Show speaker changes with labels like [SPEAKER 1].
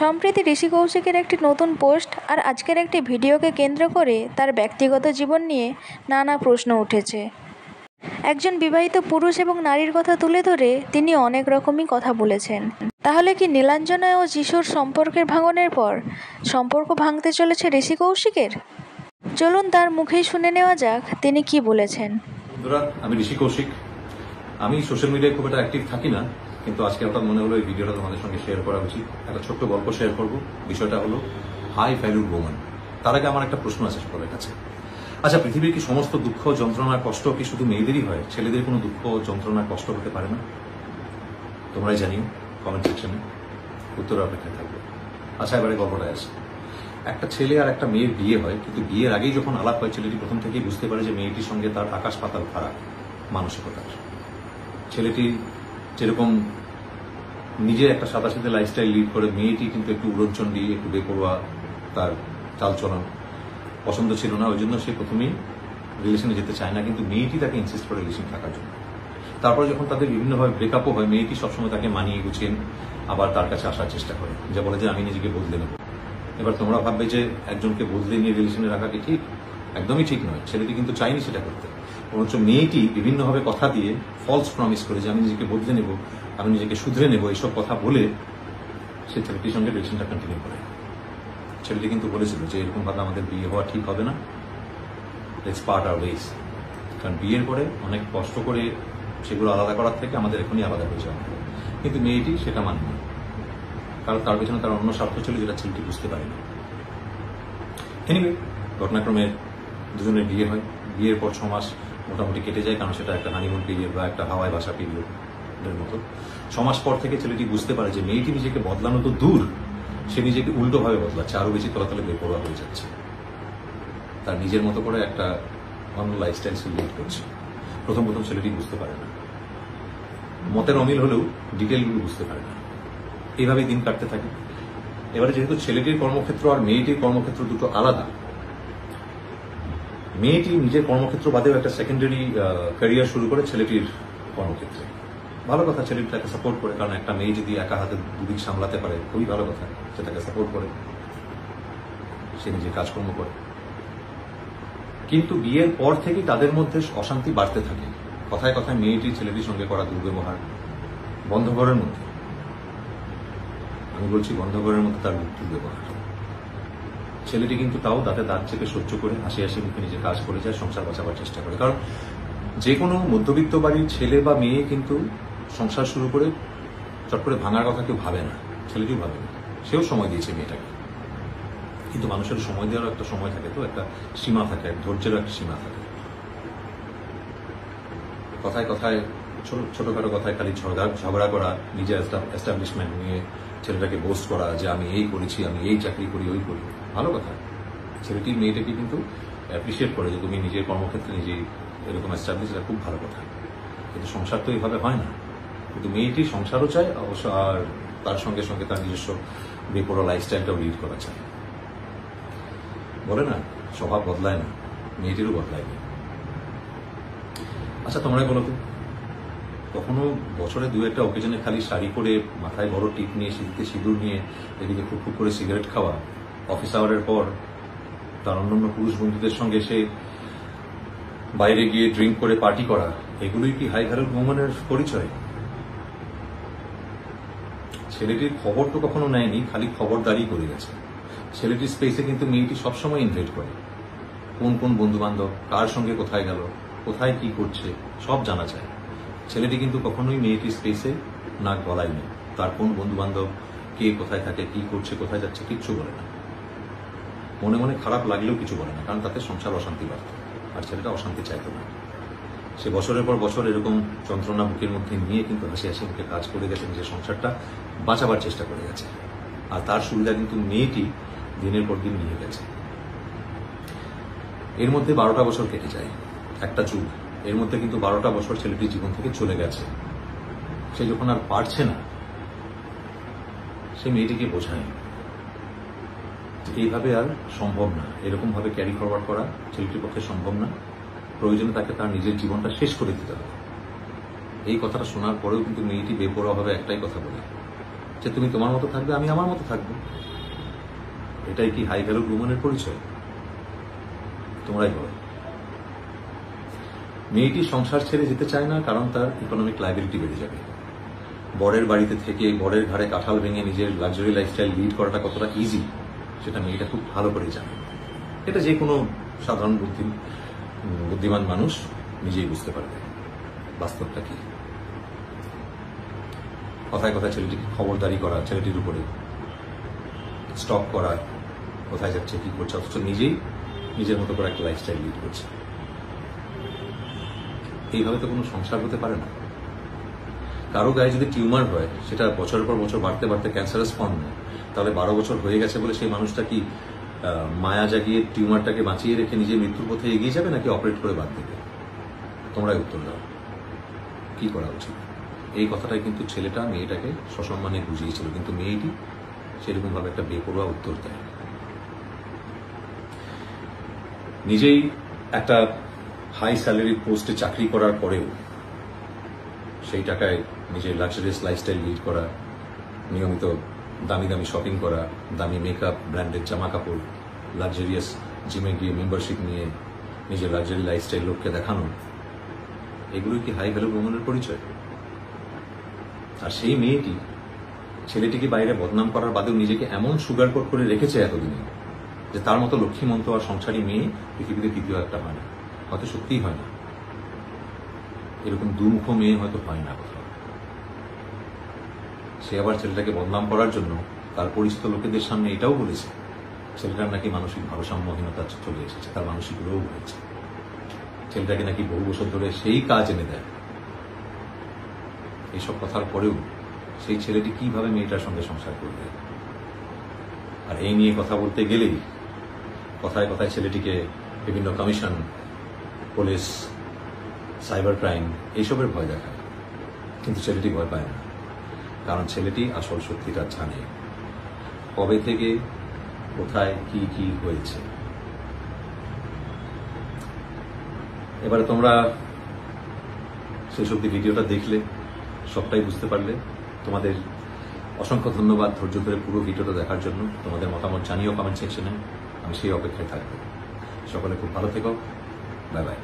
[SPEAKER 1] সম্প্রতি ঋষি কৌশিকের একটি নতুন পোস্ট আর আজকের একটি ভিডিওকে কেন্দ্র করে তার ব্যক্তিগত জীবন নিয়ে নানা প্রশ্ন উঠেছে। একজন বিবাহিত পুরুষ এবং নারীর কথা তুলে ধরে তিনি অনেক রকমই কথা বলেছেন। তাহলে কি নীলাঞ্জনা ও যিশুর সম্পর্কের ভাঙনের পর সম্পর্ক ভাঙতে চলেছে ঋষি কৌশিকের? চলুন তার মুখেই শুনে নেওয়া যাক তিনি কি বলেছেন।
[SPEAKER 2] আমি ঋষি কৌশিক। আমি সোশ্যাল মিডিয়ায় খুব একটা অ্যাক্টিভ থাকি না, কিন্তু আজকে হঠাৎ মনে হলো এই ভিডিওটা তোমাদের সঙ্গে শেয়ার করা উচিত। একটা ছোট্ট গল্প শেয়ার করব। বিষয়টা হলো হাই ভ্যালুড ওম্যান। তার আগে আমার একটা প্রশ্ন আছে সকলের কাছে। আচ্ছা, পৃথিবীর কি সমস্ত দুঃখ যন্ত্রণা কষ্ট কি শুধু মেয়েদেরই হয়? ছেলেদের কোনো দুঃখ যন্ত্রণা কষ্ট হতে পারে না? তোমরাই জানিও কমেন্ট সেকশনে, উত্তর অপেক্ষায় থাকবে। আচ্ছা, এবারে গল্পটায় আসে। একটা ছেলে আর একটা মেয়ের বিয়ে হয়, কিন্তু বিয়ের আগেই যখন আলাপ হয় ছেলেটি প্রথম থেকেই বুঝতে পারে যে মেয়েটির সঙ্গে তার আকাশ পাতাল ফারাক মানসিকতার। ছেলেটি যেরকম নিজে একটা সাদাসিধে লাইফস্টাইল লিড করে, মেয়েটি কিন্তু একটু উড়নচণ্ডী, একটু বেপরোয়া, তার চালচলন পছন্দ ছিল না। ওই জন্য সে প্রথমেই রিলেশনে যেতে চায় না, কিন্তু মেয়েটি তাকে ইনসিস্ট করে রিলেশন থাকার জন্য। তারপরে যখন তাদের বিভিন্নভাবে ব্রেকআপও হয়, মেয়েটি সবসময় তাকে মানিয়ে গুছিয়ে আবার তার কাছে আসার চেষ্টা করে, যা বলে যে আমি নিজেকে বদলে নেব। এবার তোমরা ভাববে যে একজনকে বদলে নিয়ে রিলেশনে রাখা কি ঠিক? একদমই ঠিক নয়। ছেলেটি কিন্তু চাইনি সেটা করতে, বরঞ্চ মেয়েটি বিভিন্নভাবে কথা দিয়ে ফলস প্রমিস করে যে আমি নিজেকে বদলে নেব, আমি নিজেকে শুধরে নেব, এইসব কথা বলে সে ছেলেটির সঙ্গে রিলেশনটা কন্টিনিউ করে। ছেলেটি কিন্তু বলেছিল যে এরকম ভাবে আমাদের বিয়ে হওয়া ঠিক হবে না, লেটস পার্ট আওয়ার ওয়েজ। কারণ বিয়ের পরে অনেক কষ্ট করে সেগুলো আলাদা করার থেকে আমাদের এখনই আলাদা হয়ে যাওয়া। কিন্তু মেয়েটি সেটা মানেনি, কারণ তার পেছনে তার অন্য স্বার্থ ছিল যেটা ছেলেটি বুঝতে পারেনি। এনিওয়ে, ঘটনাক্রমে দুজনের বিয়ে হয়। বিয়ের পর 6 মাস মোটামুটি কেটে যায়, কারণ সেটা একটা হানিমুন পিরিয়ড বা একটা হাওয়ায় ভাষা পিরিয়ডের মতো। 6 মাস পর থেকে ছেলেটি বুঝতে পারে যে মেয়েটি নিজেকে বদলানো তো দূর, সে নিজেকে উল্টোভাবে বদলাচ্ছে, আরো বেশি তলাতলে বেপরোয়া হয়ে যাচ্ছে। তার নিজের মতো করে একটা অন্য লাইফস্টাইল সে লিড করছে। প্রথম ছেলেটি বুঝতে পারে না, মতের অমিল হলেও ডিটেলগুলো বুঝতে পারে না। এইভাবেই দিন কাটতে থাকে। এবারে যেহেতু ছেলেটির কর্মক্ষেত্র আর মেয়েটির কর্মক্ষেত্র দুটো আলাদা, মেয়েটি নিজের কর্মক্ষেত্র বাদেও একটা সেকেন্ডারি ক্যারিয়ার শুরু করে ছেলেটির কর্মক্ষেত্রে। ভালো কথা, ছেলেটি তাকে সাপোর্ট করে, কারণ একটা মেয়ে যদি একা হাতে দুদিক সামলাতে পারে খুবই ভালো কথা। সে তাকে সাপোর্ট করে, সে নিজের কাজকর্ম করে। কিন্তু বিয়ের পর থেকেই তাদের মধ্যে অশান্তি বাড়তে থাকে। কথায় কথায় মেয়েটির ছেলেটির সঙ্গে করা দুর্ব্যবহার, বন্ধ ঘরের মধ্যে, আমি বলছি বন্ধ ঘরের মধ্যে তার দুর্ব্যবহার। ছেলেটি কিন্তু তাও দাঁতে দাঁত চেপে সহ্য করে হাসি হাসি মুখে নিজে কাজ করে যায়, সংসার বাঁচাবার চেষ্টা করে। কারণ যে কোনো মধ্যবিত্ত বাড়ির ছেলে বা মেয়ে কিন্তু সংসার শুরু করে চট করে ভাঙার কথা কেউ ভাবে না, ছেলেটিও ভাবে না। সেও সময় দিয়েছে মেয়েটাকে, কিন্তু মানুষের সময় দেওয়ার একটা সময় থাকে, তো একটা সীমা থাকে, ধৈর্যের একটা সীমা থাকে। কথায় কথায় ছোটখাটো কথায় খালি ঝগড়া করা, নিজের এস্টাবলিশমেন্ট নিয়ে ছেলেটাকে বোস্ট করা যে আমি এই করেছি, আমি এই চাকরি করি, ওই করি। ভালো কথা, ছেলেটি মেয়েটাকে কিন্তু অ্যাপ্রিসিয়েট করে যে তুমি নিজের কর্মক্ষেত্রে নিজেই এরকম এস্টাবলিশ, এটা খুব ভালো কথা। কিন্তু সংসার তো এইভাবে হয় না। কিন্তু মেয়েটি সংসারও চায় অবশ্য, আর তার সঙ্গে সঙ্গে তার নিজস্ব বেপরোয়া লাইফস্টাইলটাও লিড করা চায়। বলে না, স্বভাব বদলায় না, মেয়েটিরও বদলায় না। আচ্ছা, তোমরাই বলো তো, কখনো বছরে 2-1টা অকেশনে খালি শাড়ি পরে, মাথায় বড় টিপ নিয়ে, সিঁথিতে সিঁদুর নিয়ে, এদিকে খুব করে সিগারেট খাওয়া, অফিস আওয়ারের পর তার অন্যান্য পুরুষ বন্ধুদের সঙ্গে সে বাইরে গিয়ে ড্রিঙ্ক করে পার্টি করা, এগুলোই কি হাই ভ্যালুড ওম্যানের পরিচয়? ছেলেটির খবর তো কখনো নেয়নি, খালি খবরদারি করে গেছে। ছেলেটির স্পেসে কিন্তু মেয়েটি সবসময় ইনভাইট করে। কোন বন্ধু বান্ধব কার সঙ্গে কোথায় গেল, কোথায় কি করছে, সব জানা চায়। ছেলেটি কিন্তু কখনোই মেয়েটির স্পেসে নাক গলায়নি। তার কোন বন্ধু বান্ধব, কে কোথায় থাকে, কি করছে, কোথায় যাচ্ছে, কিচ্ছু বলে না। মনে মনে খারাপ লাগলেও কিছু বলে না, কারণ তাতে সংসার অশান্তি বাড়ত। আর ছেলেটা অশান্তি চাইত না। সে বছরের পর বছর এরকম যন্ত্রণা বুকের মধ্যে নিয়ে কিন্তু হাসি হাসি মুখে কাজ করে গেছে, নিজের সংসারটা বাঁচাবার চেষ্টা করে গেছে। আর তার সুবিধা কিন্তু মেয়েটি দিনের পর দিন নিয়ে গেছে। এর মধ্যে 12টা বছর কেটে যায়, একটা যুগ। এর মধ্যে কিন্তু 12টা বছর ছেলেটির জীবন থেকে চলে গেছে। সে যখন আর পারছে না, সে মেয়েটিকে বোঝায় এইভাবে আর সম্ভব না, এরকম ভাবে ক্যারি ফরওয়ার্ড করা ছেলেটির পক্ষে সম্ভব না। প্রয়োজনে তাকে তার নিজের জীবনটা শেষ করে দিতে হবে। এই কথাটা শোনার পরেও কিন্তু মেয়েটি বেপরোয়াভাবে একটাই কথা বলে, যে তুমি তোমার মতো থাকবে, আমি আমার মতো থাকবো। এটাই কি হাই ভ্যালু উমেনের পরিচয়? তোমরাই বলো। মেয়েটি সংসার ছেড়ে যেতে চায় না কারণ তার ইকোনমিক লাইবিলিটি বেড়ে যাবে। বরের বাড়িতে থেকে বরের ঘাড়ে কাঁঠাল ভেঙে নিজের লাক্সারি লাইফস্টাইল লিড করাটা কতটা ইজি সেটা মেয়েটা খুব ভালো করেই জানে। এটা যে কোনো সাধারণ বুদ্ধিমান মানুষ নিজেই বুঝতে পারবে বাস্তবটা কি। কথায় কথায় ছেলেটিকে খবরদারি করা, ছেলেটির উপরে স্টক করা, কোথায় যাচ্ছে কি করছে, অথচ নিজেই নিজের মতো করে একটা লাইফস্টাইল লিড করছে। এইভাবে তো কোনো সংসার হতে পারে না। কারো গায়ে যদি টিউমার হয়, সেটা বছরের পর বছর বাড়তে বাড়তে ক্যান্সারাস ফর্ম নেয়, তাহলে 12 বছর হয়ে গেছে বলে সেই মানুষটা কি মায়া জাগিয়ে টিউমারটাকে বাঁচিয়ে রেখে নিজের মৃত্যুর পথে এগিয়ে যাবে নাকি অপারেট করে বাদ দেবে? তোমরাই উত্তর দাও, কি করা উচিত? এই কথাটাই কিন্তু ছেলেটা মেয়েটাকে সসম্মানে বুঝিয়েছিল, কিন্তু মেয়েটি সেরকম ভাবে একটা বেপরোয়া উত্তর দেয়। নিজেই একটা হাই স্যালারি পোস্টে চাকরি করার পরেও সেই টাকায় নিজের লাক্সারিয়াস লাইফস্টাইল লিড করা, নিয়মিত দামি দামি শপিং করা, দামি মেকআপ, ব্র্যান্ডেড জামা কাপড়, লাক্সারিয়াস জিমে গিয়ে মেম্বারশিপ নিয়ে নিজের লাক্সারি লাইফস্টাইল লোককে দেখানো, এগুলোই কি হাই ভ্যালু উমেনের পরিচয়? আর সেই মেয়েটি ছেলেটিকে বাইরে বদনাম করার বাদেও নিজেকে এমন সুগার কোট করে রেখেছে এতদিনে যে তার মতো লক্ষ্মীমন্ত আর সংসারী মেয়ে পৃথিবীতে দ্বিতীয় একটা হয় না। হয়তো সত্যিই হয় না, এরকম দুমুখ মেয়ে হয়তো হয় না কোথাও। সে আবার ছেলেটাকে বদনাম করার জন্য তার পরিচিত লোকেদের সামনে এটাও বলেছে ছেলেটার নাকি মানসিক ভারসাম্যহীনতা চলে এসেছে, তার মানসিক রোগ হয়েছে। ছেলেটাকে নাকি বহু বছর ধরে সেই কাজ এনে দেয়। এইসব কথার পরেও সেই ছেলেটি কিভাবে মেয়েটার সঙ্গে সংসার করবে? আর এই নিয়ে কথা বলতে গেলেই কথায় কথায় ছেলেটিকে বিভিন্ন কমিশন, পুলিশ, সাইবার ক্রাইম এইসবের ভয় দেখায়, কিন্তু ছেলেটি ভয় পায় না, কারণ ছেলেটি আসল সত্যিটা জানে কবে থেকে কোথায় কি কি হয়েছে। এবারে তোমরা সেই সত্যি ভিডিওটা দেখলে, সবটাই বুঝতে পারলে। তোমাদের অসংখ্য ধন্যবাদ ধৈর্য ধরে পুরো ভিডিওটা দেখার জন্য। তোমাদের মতামত জানিও কমেন্ট সেকশনে, আমি সেই অপেক্ষায় থাকবো। সকলে খুব ভালো থেকো, বাই বাই।